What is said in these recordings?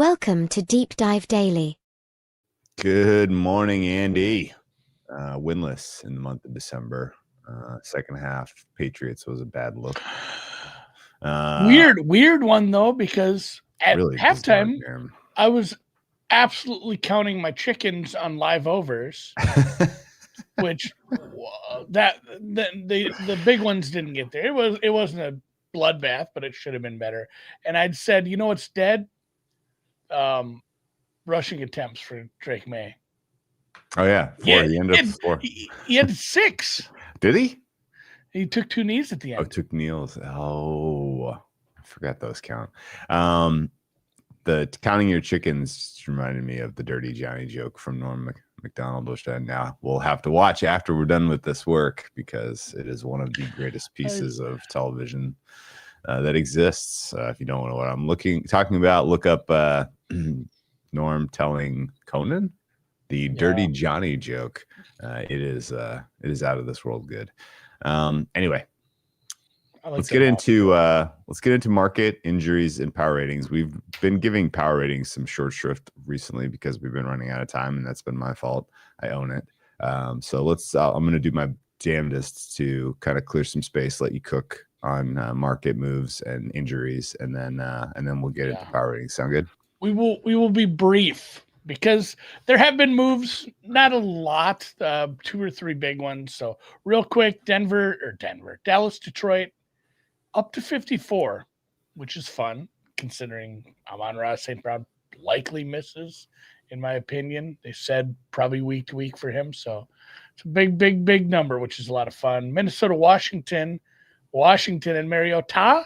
Welcome to Deep Dive Daily. Good morning, Andy. Winless in the month of December. Second half, Patriots was a bad look. Weird one though, because at Really halftime, bizarre game. I was absolutely counting my chickens on live overs, which the big ones didn't get there. It wasn't a bloodbath, but it should have been better. And I'd said, you know what's dead? Rushing attempts for Drake May. Oh yeah, four. He ended up 4. He had 6. Did he? He took 2 knees at the end. Oh, took kneels. Oh, I forgot those count. The counting your chickens just reminded me of the Dirty Johnny joke from Norm Macdonald, which now we'll have to watch after we're done with this work because it is one of the greatest pieces of television that exists. If you don't know what I'm talking about, look up Norm telling Conan the Dirty Johnny joke. It is out of this world good. Anyway, let's get into market injuries and power ratings. We've been giving power ratings some short shrift recently because we've been running out of time, and that's been my fault. I own it. So I'm going to do my damnedest to kind of clear some space, let you cook on market moves and injuries, and then we'll get into power ratings. Sound good? We will be brief because there have been moves, not a lot, 2 or 3 big ones. So real quick, Dallas, Detroit, up to 54, which is fun considering Amon-Ra St. Brown likely misses, in my opinion. They said probably week to week for him. So it's a big number, which is a lot of fun. Minnesota, Washington and Mariota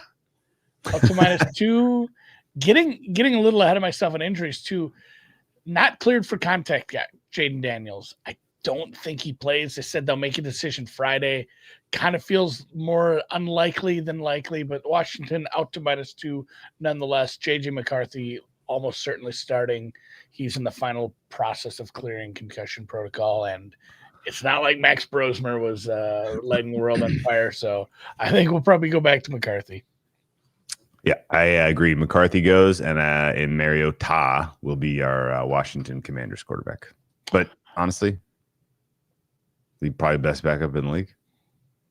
up to -2. Getting a little ahead of myself on injuries too. Not cleared for contact yet. Jaden Daniels. I don't think he plays. They said they'll make a decision Friday. Kind of feels more unlikely than likely, but Washington out to -2 nonetheless. JJ McCarthy almost certainly starting. He's in the final process of clearing concussion protocol, and it's not like Max Brosmer was lighting the world on fire. So I think we'll probably go back to McCarthy. Yeah, I agree. McCarthy goes, and Mariota will be our Washington Commanders quarterback. But honestly, the probably best backup in the league.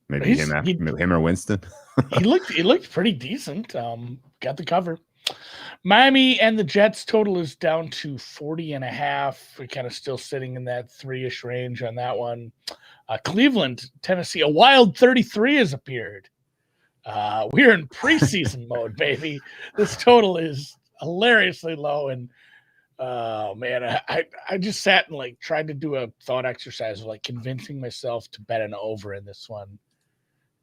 Maybe him or Winston. he looked pretty decent. Got the cover. Miami and the Jets total is down to 40.5. We're kind of still sitting in that 3-ish range on that one. Cleveland, Tennessee, a wild 33 has appeared. We're in preseason mode, baby. This total is hilariously low, and man, I just sat and tried to do a thought exercise of convincing myself to bet an over in this one,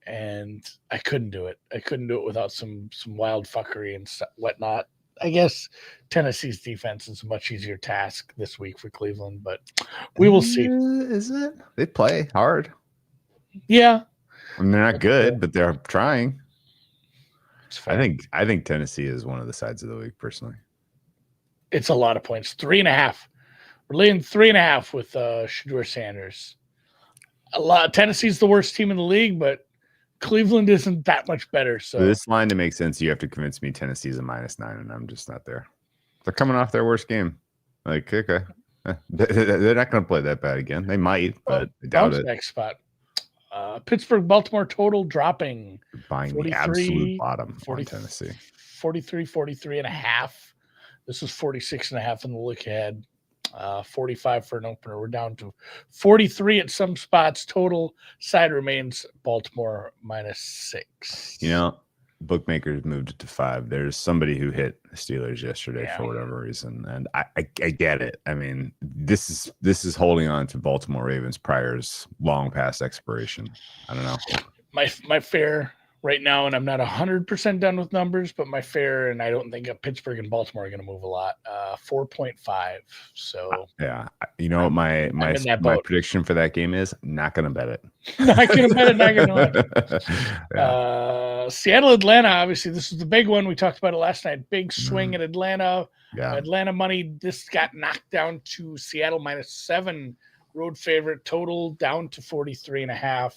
and I couldn't do it. I couldn't do it without some wild fuckery and whatnot. I guess Tennessee's defense is a much easier task this week for Cleveland, but we will see. Is it? They play hard. Yeah. I mean, they're not good, but they're trying. I think Tennessee is one of the sides of the week, personally. It's a lot of points. 3.5. We're laying 3.5 with Shedeur Sanders. Tennessee's the worst team in the league, but Cleveland isn't that much better. So this line to make sense, you have to convince me Tennessee's a -9, and I'm just not there. They're coming off their worst game. Okay, they're not going to play that bad again. They might, but I doubt it. Next spot. Pittsburgh, Baltimore total dropping. Buying the absolute bottom for Tennessee. 43.5. This was 46.5 in the look ahead. 45 for an opener. We're down to 43 at some spots. Total side remains Baltimore -6. You know, bookmakers moved it to 5. There's somebody who hit the Steelers yesterday for whatever reason, and I get it. I mean, this is holding on to Baltimore Ravens priors long past expiration. I don't know. My fair right now, and I'm not 100% done with numbers, but my fair, and I don't think Pittsburgh and Baltimore are going to move a lot. 4.5. So yeah, you know what my prediction for that game is? Not going to bet it. Not going to bet it. Not going to. Seattle, Atlanta. Obviously, this is the big one. We talked about it last night. Big swing at Atlanta. Yeah. Atlanta money. This got knocked down to Seattle -7. Road favorite. Total down to 43.5.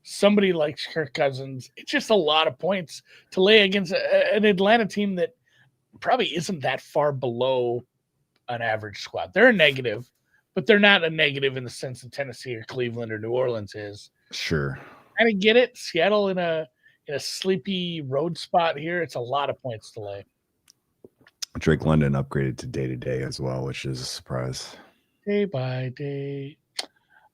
Somebody likes Kirk Cousins. It's just a lot of points to lay against an Atlanta team that probably isn't that far below an average squad. They're a negative, but they're not a negative in the sense of Tennessee or Cleveland or New Orleans is. Sure. Kind of get it. Seattle in a sleepy road spot here. It's a lot of points to lay. Drake London upgraded to day as well, which is a surprise. Day by day.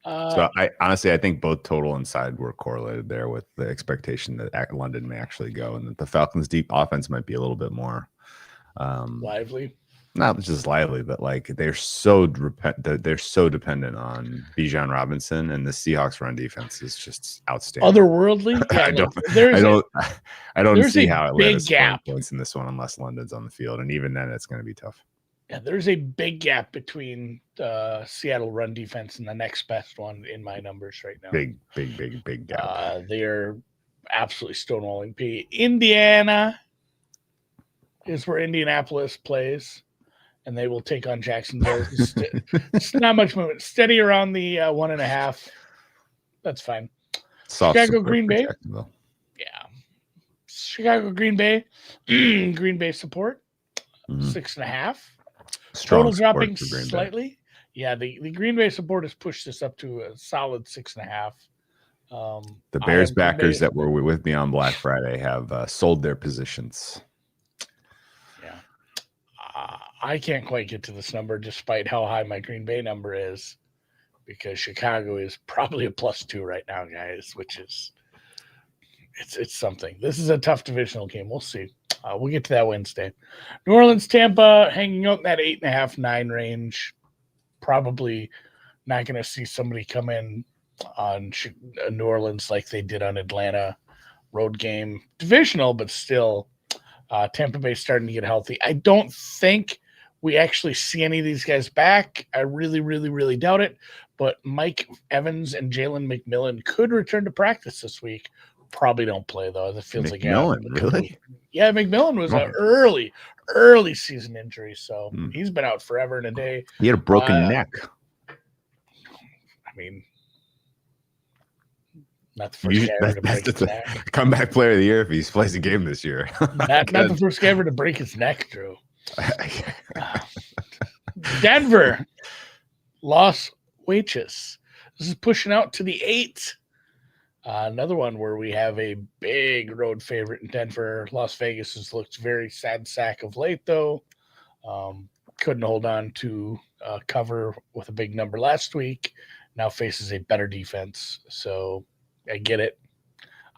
So I honestly, I think both total and side were correlated there with the expectation that London may actually go, and that the Falcons' deep offense might be a little bit more lively. Not just lively, but like they're so dependent on Bijan Robinson, and the Seahawks run defense is just outstanding. Otherworldly. Yeah, I don't see how Atlanta's big gap points in this one unless London's on the field, and even then, it's going to be tough. Yeah, there's a big gap between the Seattle run defense and the next best one in my numbers right now. Big gap. They're absolutely stonewalling P. Indiana is where Indianapolis plays, and they will take on Jacksonville. It's not much movement. Steady around the 1.5. That's fine. Chicago, Green Bay. Yeah. Chicago, Green Bay. Green Bay support. 6.5. Total dropping slightly. Yeah, the Green Bay support has pushed this up to a solid 6.5. The Bears backers that were with me on Black Friday have sold their positions. Yeah. I can't quite get to this number despite how high my Green Bay number is, because Chicago is probably a +2 right now, guys, which is it's something. This is a tough divisional game. We'll see. We'll get to that Wednesday. New Orleans, Tampa, hanging out in that 8.5, 9 range. Probably not going to see somebody come in on New Orleans like they did on Atlanta. Road game, divisional, but still, Tampa Bay starting to get healthy. I don't think we actually see any of these guys back. I really, really, really doubt it. But Mike Evans and Jalen McMillan could return to practice this week. Probably don't play, though. It feels McMillan, like really? Yeah, McMillan was an early season injury, so he's been out forever and a day. He had a broken neck. I mean, not the first guy ever to break his neck. Comeback player of the year if he plays a game this year. not the first guy ever to break his neck, Drew. Denver, Las Vegas. This is pushing out to the 8. Another one where we have a big road favorite in Denver. Las Vegas has looked very sad sack of late, though. Couldn't hold on to cover with a big number last week. Now faces a better defense. So I get it.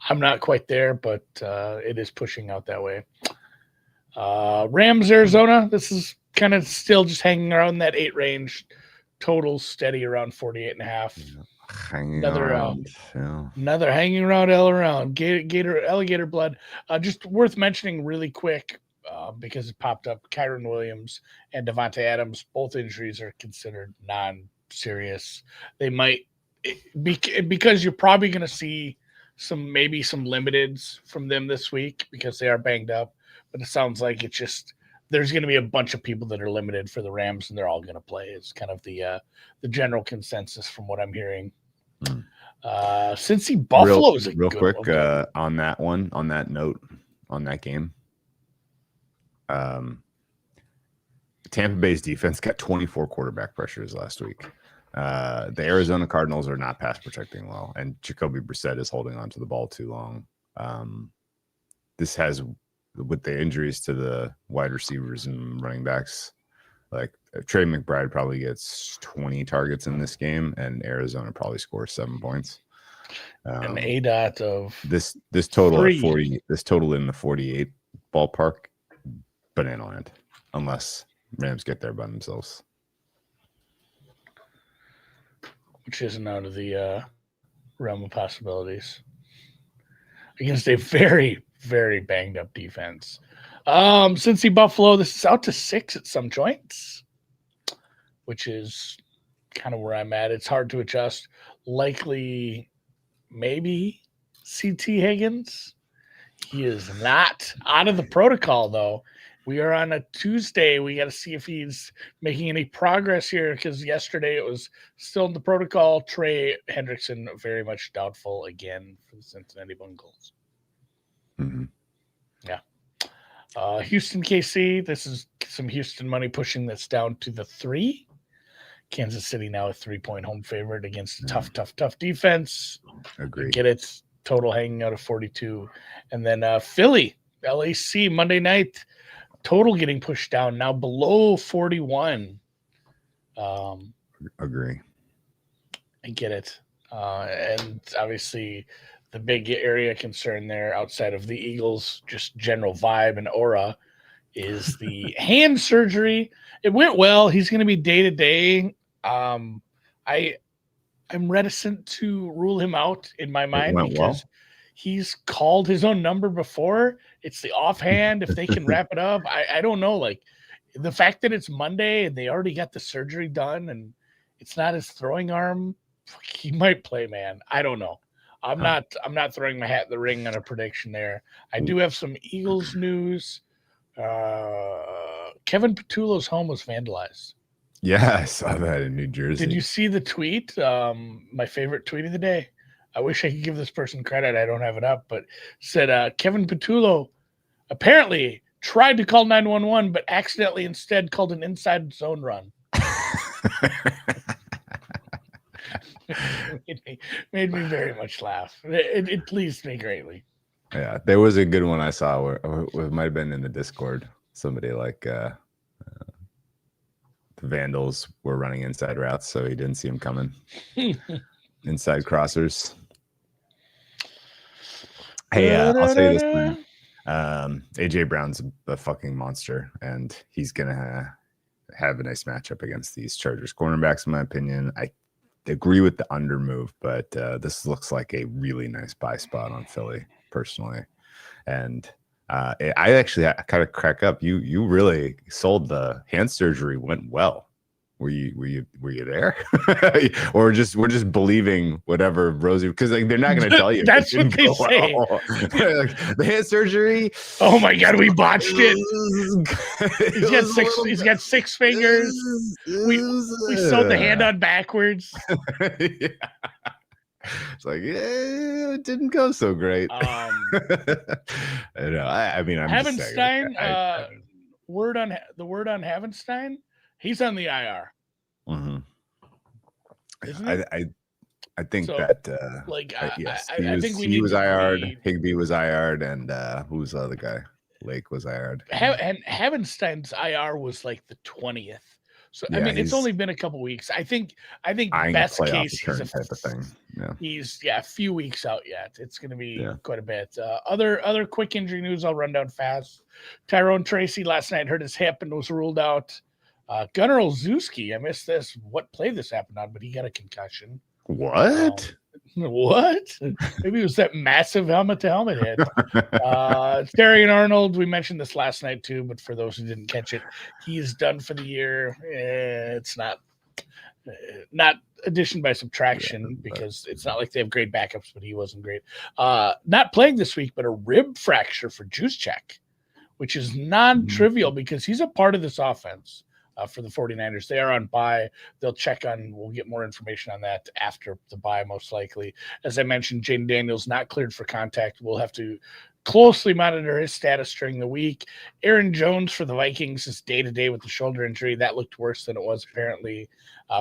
I'm not quite there, but it is pushing out that way. Rams, Arizona. This is kind of still just hanging around that 8 range. Total steady around 48.5. Another hanging around all around. Alligator blood. Just worth mentioning really quick because it popped up. Kyron Williams and Devontae Adams, both injuries are considered non-serious. They might because you're probably going to see some limiteds from them this week because they are banged up. But it sounds like it's just there's going to be a bunch of people that are limited for the Rams, and they're all going to play. It's kind of the general consensus from what I'm hearing. Cincy Buffalo is real quick on that note, on that game. Tampa Bay's defense got 24 quarterback pressures last week. The Arizona Cardinals are not pass protecting well, and Jacoby Brissett is holding on to the ball too long. This has, with the injuries to the wide receivers and running backs, like Trey McBride probably gets 20 targets in this game, and Arizona probably scores 7 points. An ADOT of this total 3. At 40. This total in the 48 ballpark, banana land, unless Rams get there by themselves, which isn't out of the realm of possibilities against a very, very banged up defense. Cincy Buffalo, this is out to 6 at some joints, which is kind of where I'm at. It's hard to adjust. Likely, maybe CT Higgins. He is not out of the protocol, though. We are on a Tuesday. We got to see if he's making any progress here, because yesterday it was still in the protocol. Trey Hendrickson, very much doubtful again for the Cincinnati Bengals. Mm-hmm. Yeah. Houston, KC. This is some Houston money pushing this down to the 3. Kansas City now a 3-point home favorite against a tough defense. Agree. Get it. Total hanging out of 42. And then Philly, LAC, Monday night. Total getting pushed down now below 41. Agree. I get it. And obviously the big area concern there outside of the Eagles, just general vibe and aura, is the hand surgery. It went well. He's going to be day to day. I'm reticent to rule him out in my mind because he's called his own number before. It's the offhand. If they can wrap it up, I don't know. Like the fact that it's Monday and they already got the surgery done and it's not his throwing arm, he might play, man. I don't know. I'm not throwing my hat in the ring on a prediction there. I do have some Eagles news. Kevin Patullo's home was vandalized. Yeah, I saw that in New Jersey. Did you see the tweet? My favorite tweet of the day. I wish I could give this person credit. I don't have it up, but said Kevin Patullo apparently tried to call 911, but accidentally instead called an inside zone run. It made me very much laugh. It pleased me greatly. Yeah, there was a good one I saw where it might have been in the Discord. Somebody like the Vandals were running inside routes, so he didn't see him coming. Inside crossers. Hey, I'll say this, man. AJ Brown's a fucking monster, and he's gonna have a nice matchup against these Chargers cornerbacks, in my opinion. I agree with the under move, but this looks like a really nice buy spot on Philly, personally. And I kind of crack up. You really sold the hand surgery went well. Were you there, or we're just believing whatever Rosie, because like they're not going to tell you. That's what they say. Like, the hand surgery. Oh my god, we botched it. He's got six fingers. We sewed the hand on backwards. Yeah. It's like, it didn't go so great. I know. I mean, I'm Havenstein. Word on Havenstein. He's on the IR. Mm-hmm. Isn't it? I think so, that yes, I think he was IR'd. Higbee was IR'd, and who's the other guy? Lake was IR'd. And Havenstein's IR was like the 20th. So yeah, I mean, it's only been a couple weeks. I think best case he's type of thing. Yeah. He's a few weeks out yet. It's going to be quite a bit. Other quick injury news I'll run down fast. Tyrone Tracy last night hurt his hip and was ruled out. Gunnar Olszewski, I missed this. What play this happened on, but he got a concussion. What? What? Maybe it was that massive helmet-to-helmet hit. Darian Arnold, we mentioned this last night too, but for those who didn't catch it, he is done for the year. It's not addition by subtraction because it's not like they have great backups, but he wasn't great. Not playing this week, but a rib fracture for Juszczyk, which is non-trivial because he's a part of this offense. For the 49ers. They are on bye. They'll check on, we'll get more information on that after the bye, most likely. As I mentioned, Jaden Daniels not cleared for contact. We'll have to closely monitor his status during the week. Aaron Jones for the Vikings is day-to-day with the shoulder injury. That looked worse than it was, apparently.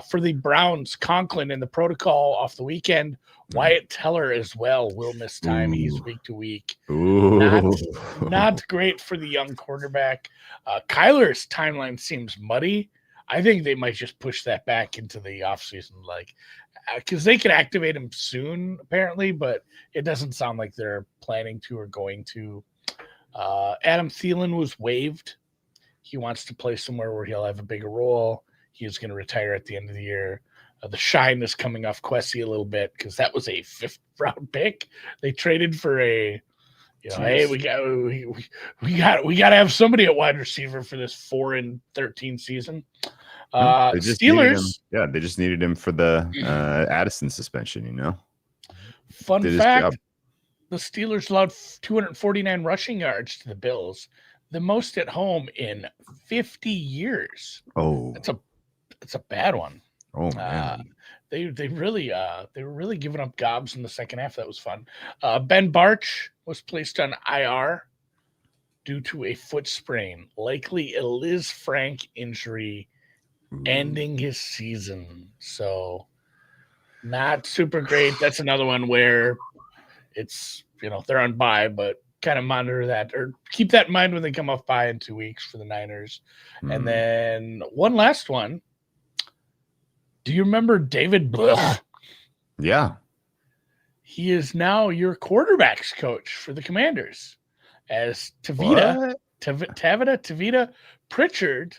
For the Browns, Conklin in the protocol off the weekend. Wyatt Teller as well will miss time. He's week to week. Not great for the young quarterback. Kyler's timeline seems muddy. I think they might just push that back into the offseason, because they could activate him soon, apparently, but it doesn't sound like they're planning to or going to. Adam Thielen was waived. He wants to play somewhere where he'll have a bigger role. He is going to retire at the end of the year. The shine is coming off Kwesi a little bit because that was a 5th-round pick. They traded for a, hey, we got to have somebody at wide receiver for this 4-13 season. Steelers, they just needed him for the Addison suspension. Fun fact: the Steelers allowed 249 rushing yards to the Bills, the most at home in 50 years. Oh, that's a bad one. Oh man. They were really giving up gobs in the second half. That was fun. Ben Barch was placed on IR. due to a foot sprain, likely a Liz Frank injury, ending his season. So not super great. That's another one where it's, they're on bye, but kind of monitor that or keep that in mind when they come off bye in 2 weeks for the Niners. And then one last one. Do you remember David Blah? Yeah. He is now your quarterbacks coach for the Commanders as Tavita Pritchard,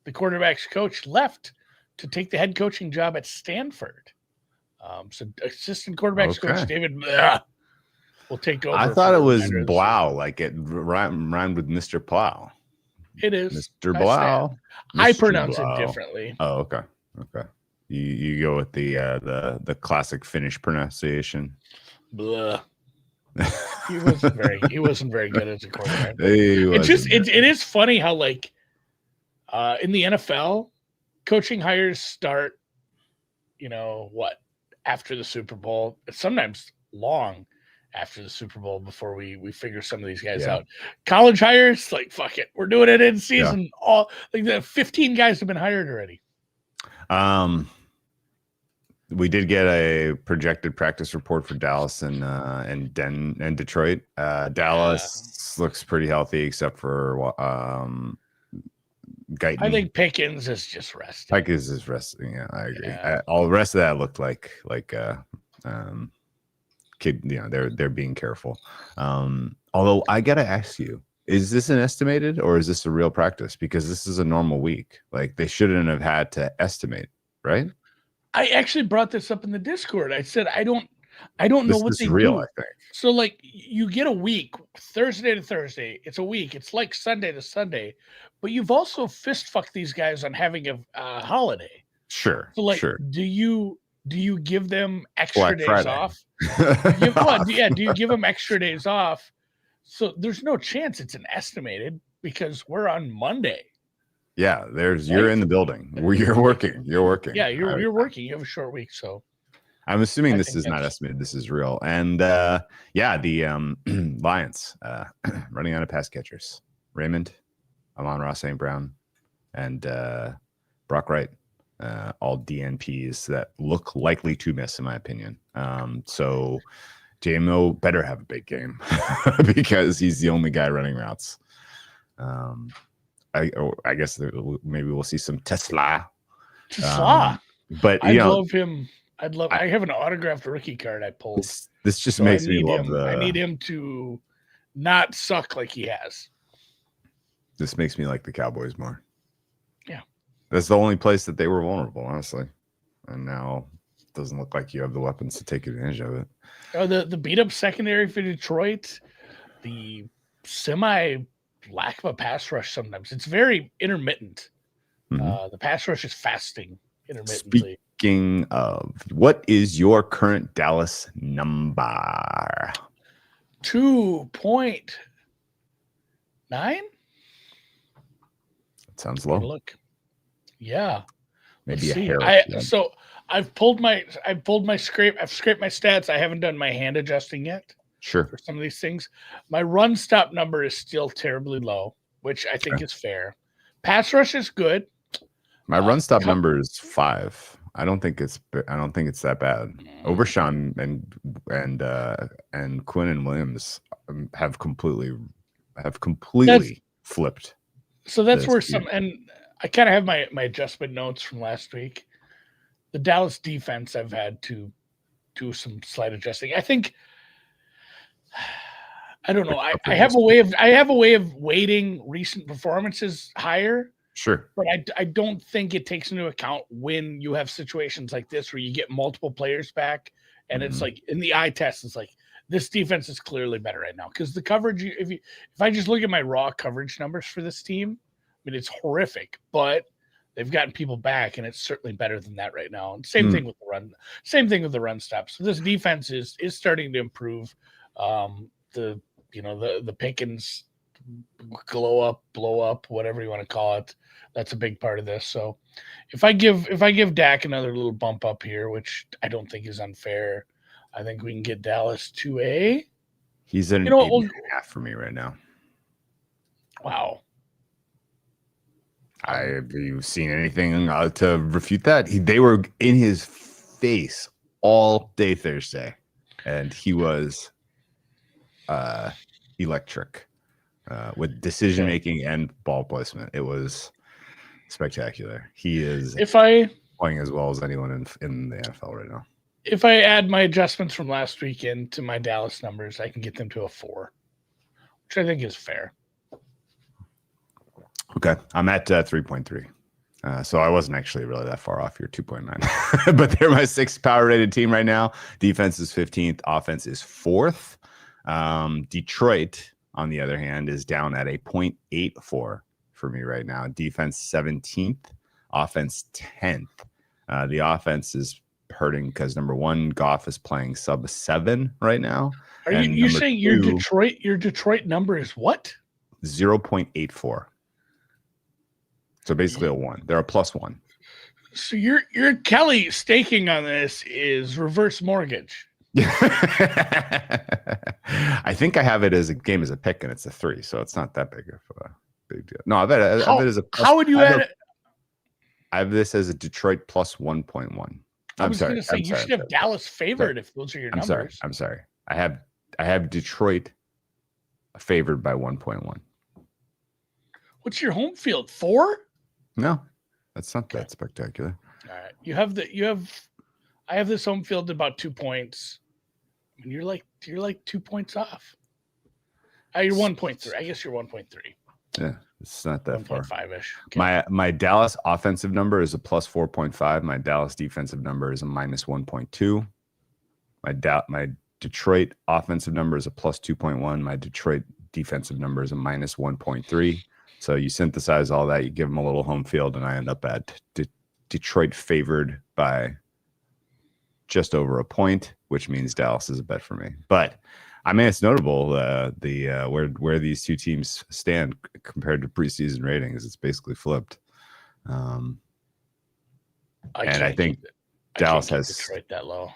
the quarterbacks coach, left to take the head coaching job at Stanford. So assistant quarterbacks coach David Blah will take over. I thought it was Blau, like it rhymed with Mr. Plow. It is Mr. Blau. I pronounce it differently. Oh, okay. Okay. You go with the classic Finnish pronunciation. Blah. He wasn't very good as a quarterback. It is funny how like in the NFL, coaching hires start, after the Super Bowl. Sometimes long after the Super Bowl before we figure some of these guys out. College hires, like fuck it, we're doing it in season. Yeah. All like the 15 guys have been hired already. We did get a projected practice report for Dallas and Detroit. Dallas looks pretty healthy except for Guyton. I think Pickens is just resting. Pickens is resting. Yeah, I agree. All the rest of that looked like kid. They're being careful. Although I gotta ask you, is this an estimated or is this a real practice? Because this is a normal week. Like they shouldn't have had to estimate, right? I actually brought this up in the Discord. I said I don't know what they real, do. I think. So like you get a week, Thursday to Thursday. It's a week. It's like Sunday to Sunday, but you've also fist fucked these guys on having a holiday. Sure. So like, sure. do you give them extra Black days Friday. off? Do you give them extra days off? So there's no chance it's an estimated because we're on Monday. Yeah, you're in the building. You're working. You're working. Yeah, you're working. You have a short week, so I'm assuming this is not estimated. This is real. And the Lions running out of pass catchers. Raymond, Amon-Ra St. Brown, and Brock Wright, all DNPs that look likely to miss, in my opinion. So JMO better have a big game because he's the only guy running routes. I guess maybe we'll see some Tesla. But I love him. I have an autographed rookie card I pulled. This just makes me love I need him to not suck like he has. This makes me like the Cowboys more. Yeah. That's the only place that they were vulnerable, honestly. And now it doesn't look like you have the weapons to take advantage of it. Oh, the beat up secondary for Detroit, the semi lack of a pass rush sometimes. It's very intermittent. Mm-hmm. The pass rush is fasting intermittently. Speaking of, what is your current Dallas number? 2.9. That sounds low. Look, yeah, maybe a hair. So I've pulled my scrape. I've scraped my stats. I haven't done my hand adjusting yet. Sure. For some of these things, my run stop number is still terribly low, which I think is fair. Pass rush is good. My run stop number is 5. I don't think it's that bad. Overshawn and Quinn and Williams have completely flipped. So that's where and I kind of have my adjustment notes from last week. The Dallas defense, I've had to do some slight adjusting. I think. I don't know. I have a way of weighting recent performances higher. Sure. But I don't think it takes into account when you have situations like this where you get multiple players back and it's like in the eye test, it's like this defense is clearly better right now. Because the coverage, if I just look at my raw coverage numbers for this team, I mean it's horrific, but they've gotten people back and it's certainly better than that right now. And same thing with the run, stop. So this defense is starting to improve. The Pickens blow up, whatever you want to call it. That's a big part of this. So if I give Dak another little bump up here, which I don't think is unfair, I think we can get Dallas to a. He's at an 8.5 for me right now. Wow. Have you seen anything to refute that? They were in his face all day Thursday, and he was electric with decision making and ball placement. It was spectacular. He is playing as well as anyone in the NFL right now. If I add my adjustments from last weekend to my Dallas numbers, I can get them to a 4, which I think is fair. Okay, I'm at 3.3. So I wasn't actually really that far off your 2.9. But they're my 6th power rated team right now. Defense is 15th. Offense is 4th. Detroit, on the other hand, is down at a 0.84 for me right now. Defense 17th. Offense 10th. The offense is hurting because, number one, Goff is playing sub 7 right now. Are you saying your Detroit number is what? 0.84. So basically a 1. They're a +1. So your Kelly staking on this is reverse mortgage. I think I have it as a game as a pick, and it's a 3, so it's not that big of a big deal. No, I bet it as a. How would you add it? I have this as a Detroit +1.1. I was going to say you should have Dallas favored if those are your numbers. I'm sorry. I have Detroit favored by 1.1. What's your home field? 4? No, that's not that spectacular. All right, I have this home field at about 2 points. I mean, you're like 2 points off. You're 1.3. I guess you're 1.3. Yeah, it's not that far. 1.5-ish. Okay. My Dallas offensive number is a +4.5. My Dallas defensive number is a -1.2. My Detroit offensive number is a +2.1. My Detroit defensive number is a -1.3. So you synthesize all that, you give them a little home field, and I end up at Detroit favored by just over a point, which means Dallas is a bet for me. But I mean, it's notable where these two teams stand compared to preseason ratings. It's basically flipped. I think Dallas has Detroit that low.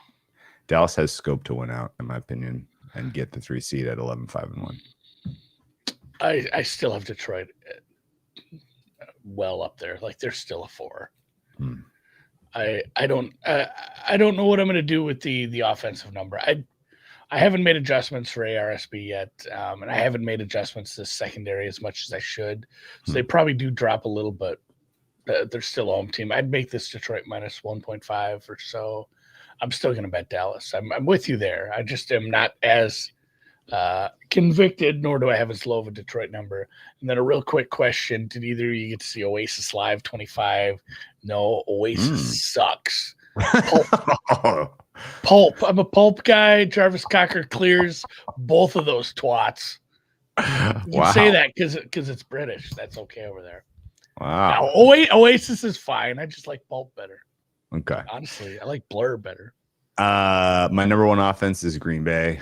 Dallas has scope to win out, in my opinion, and get the 3 seed at 11-5-1. I still have Detroit well up there. Like they're still a 4. I don't know what I'm going to do with the offensive number. I haven't made adjustments for ARSB yet, and I haven't made adjustments to secondary as much as I should. So they probably do drop a little, but they're still a home team. I'd make this Detroit -1.5 or so. I'm still going to bet Dallas. I'm with you there. I just am not as convicted, nor do I have as low of a Detroit number. And then a real quick question: did either of you get to see Oasis live 25? No, Oasis sucks. Pulp. I'm a Pulp guy. Jarvis Cocker clears both of those twats. You can say that because it's British. That's okay over there. Wow. Now, Oasis is fine. I just like Pulp better. Okay. Honestly, I like Blur better. My number one offense is Green Bay.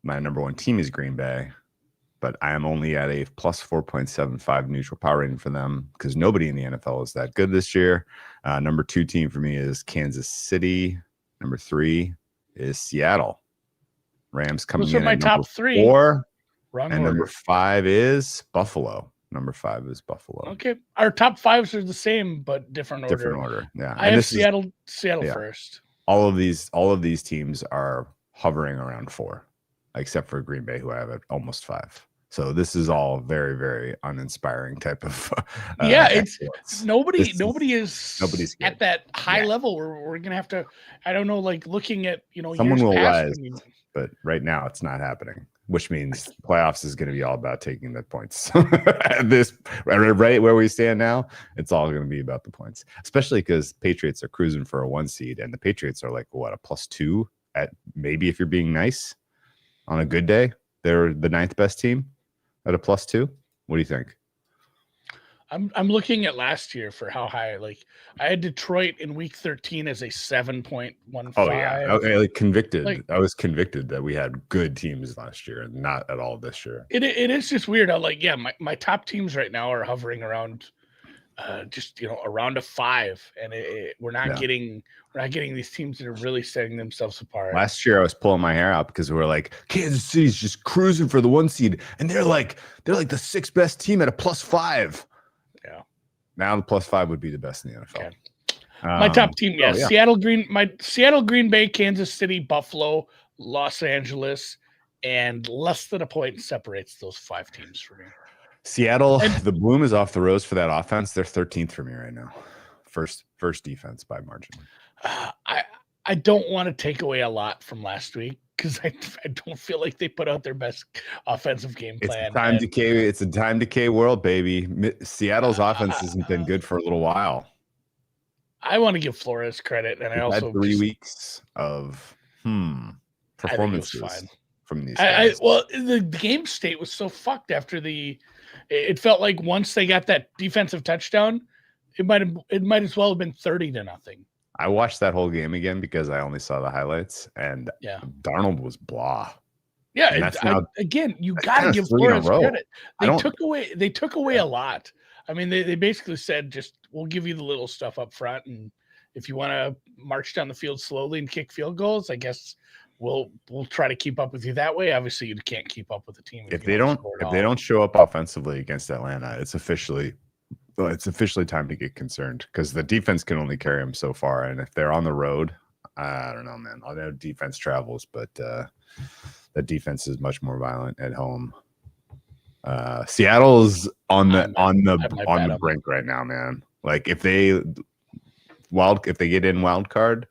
My number one team is Green Bay, but I am only at a +4.75 neutral power rating for them because nobody in the NFL is that good this year. Number 2 team for me is Kansas City. Number 3 is Seattle. Rams coming in. Those are my top 3. 4. Wrong and order. number 5 is Buffalo. Number 5 is Buffalo. Okay, our top 5s are the same but different order. Different order. Yeah, I have Seattle first. All of these teams are hovering around 4, except for Green Bay, who I have at almost 5. So this is all very, very uninspiring type of. It's nobody's at that high level. We're gonna have to. I don't know, like looking at someone will rise, but right now it's not happening. Which means playoffs is going to be all about taking the points. This right where we stand now, it's all going to be about the points, especially because Patriots are cruising for a 1 seed, and the Patriots are like what, a +2 at maybe if you're being nice on a good day. They're the 9th best team at a +2. What do you think? I'm looking at last year for how high. Like I had Detroit in week 13 as a 7.15. Oh yeah, okay, convicted. I was convicted that we had good teams last year and not at all this year. It is just weird. My top teams right now are hovering around just around a 5, and we're not Yeah. getting these teams that are really setting themselves apart. Last year I was pulling my hair out because we were like, Kansas City's just cruising for the 1 seed, and they're like the 6th best team at a +5. Yeah. Now the +5 would be the best in the NFL. Okay. My top team, yeah. Seattle, Green Bay, Kansas City, Buffalo, Los Angeles, and less than a point separates those 5 teams for me. Seattle, the bloom is off the rose for that offense. They're 13th for me right now. First defense by margin. I don't want to take away a lot from last week because I don't feel like they put out their best offensive game plan. It's a time decay world, baby. Seattle's offense hasn't been good for a little while. I want to give Flores credit, and I also had 3 weeks of performances from these guys. The game state was so fucked after it felt like once they got that defensive touchdown, it might as well have been 30-0. I watched that whole game again because I only saw the highlights, and Darnold was blah. Yeah, again, you got to give Flores credit. They took away a lot. I mean, they basically said, just we'll give you the little stuff up front, and if you want to march down the field slowly and kick field goals, I guess we'll try to keep up with you that way. Obviously, you can't keep up with the team if they don't show up offensively against Atlanta. It's officially time to get concerned because the defense can only carry them so far, and if they're on the road, I don't know, man. I know defense travels, but the defense is much more violent at home. Seattle's on the brink right now, man. Like if they get in wild card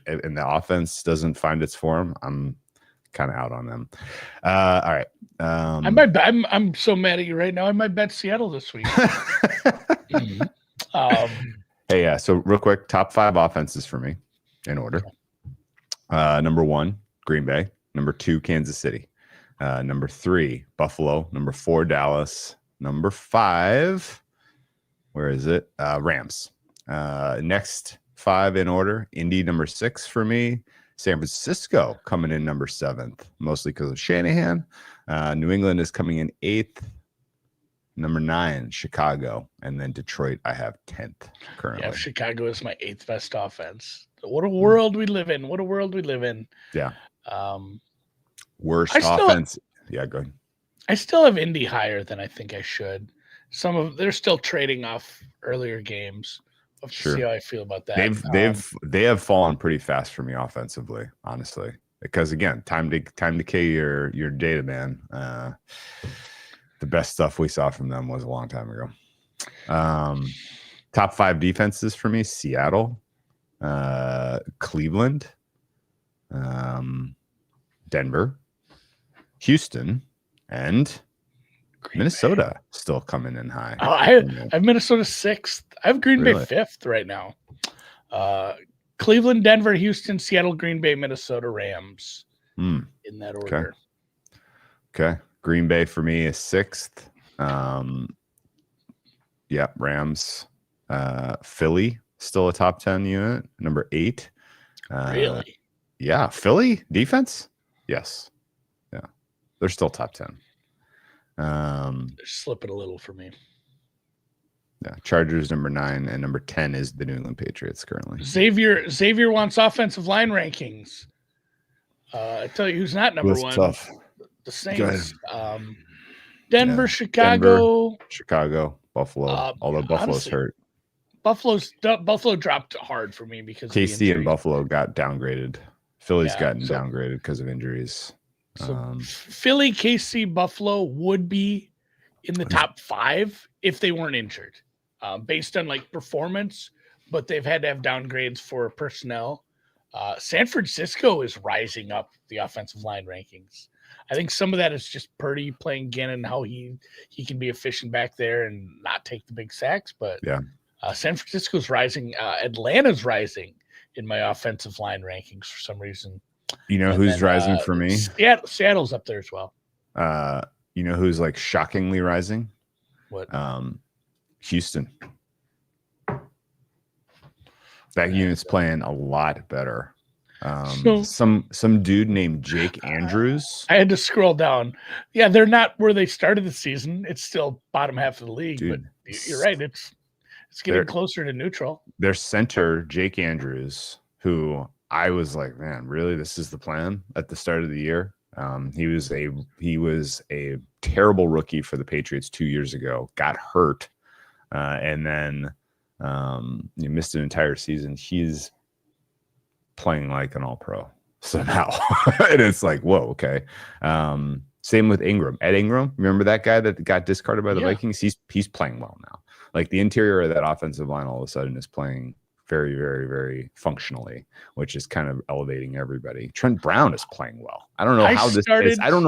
and the offense doesn't find its form, I'm kind of out on them. All right. I'm so mad at you right now. I might bet Seattle this week. Hey, yeah. So real quick, top 5 offenses for me in order. Number 1, Green Bay. Number 2, Kansas City. Number 3, Buffalo. Number 4, Dallas. Number 5, where is it? Rams. Next 5 in order. Indy, number 6 for me. San Francisco coming in number 7th, mostly because of Shanahan. New England is coming in 8th. Number 9, Chicago. And then Detroit, I have 10th currently. Yeah, Chicago is my 8th best offense. What a world we live in. Yeah. Worst offense. Yeah, go ahead. I still have Indy higher than I think I should. They're still trading off earlier games. Sure. See how I feel about that. They have fallen pretty fast for me offensively, honestly. Because again, time to decay your data, man. The best stuff we saw from them was a long time ago. Top 5 defenses for me: Seattle, Cleveland, Denver, Houston, and Minnesota still coming in high. Oh, I have Minnesota 6th. I have Green Bay 5th right now. Cleveland, Denver, Houston, Seattle, Green Bay, Minnesota, Rams. In that order. Okay. Green Bay for me is 6th. Rams. Philly, still a top 10 unit. Number 8. Really? Yeah. Philly defense? Yes. Yeah. They're still top 10. They're slipping a little for me. Yeah, Chargers number 9 and number 10 is the New England Patriots currently. Xavier wants offensive line rankings. I tell you who's not number 1. Tough. The Saints. Denver, Chicago, Buffalo. Although Buffalo's hurt. Buffalo dropped hard for me because KC and Buffalo got downgraded. Philly's gotten downgraded because of injuries. So Philly, KC, Buffalo would be in the top 5 if they weren't injured, based on like performance, but they've had to have downgrades for personnel. San Francisco is rising up the offensive line rankings. I think some of that is just Purdy playing again and how he can be efficient back there and not take the big sacks. But San Francisco's rising. Atlanta's rising in my offensive line rankings for some reason. You know who's rising for me? Seattle's up there as well. You know who's like shockingly rising? What? Houston. That unit's playing a lot better. Some dude named Jake Andrews. I had to scroll down. Yeah, they're not where they started the season. It's still bottom half of the league, but you're right. It's It's getting closer to neutral. Their center, Jake Andrews, who I was like, man, really, this is the plan at the start of the year. He was a terrible rookie for the Patriots 2 years ago. Got hurt, and then you missed an entire season. He's playing like an All-Pro somehow, and it's like, whoa, okay. Same with Ingram. Ed Ingram, remember that guy that got discarded by the Vikings? He's playing well now. Like the interior of that offensive line all of a sudden is playing very, very, very functionally, which is kind of elevating everybody. Trent Brown is playing well. I don't know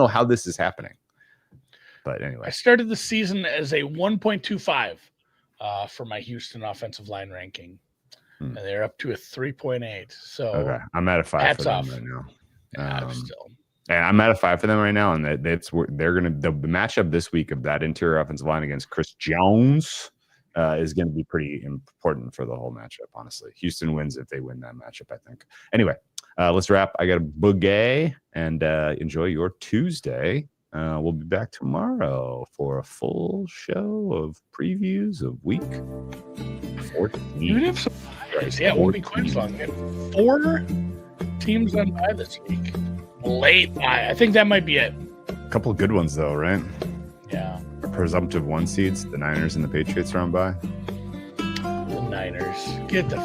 how this is happening. But anyway. I started the season as a 1.25 for my Houston offensive line ranking. And they're up to a 3.8. So okay. I'm at a 5 for them off. right now. Yeah, I'm at a 5 for them right now, and they're gonna the matchup this week of that interior offensive line against Chris Jones is going to be pretty important for the whole matchup. Honestly, Houston wins if they win that matchup, I think. Anyway, let's wrap. I got a boogie, and enjoy your Tuesday. We'll be back tomorrow for a full show of previews of week 14. Even if it won't be quite long. 4 teams on bye this week. Late bye. I think that might be it. A couple of good ones though, right? Yeah. Presumptive 1 seeds, the Niners and the Patriots are on bye. The Niners. Get the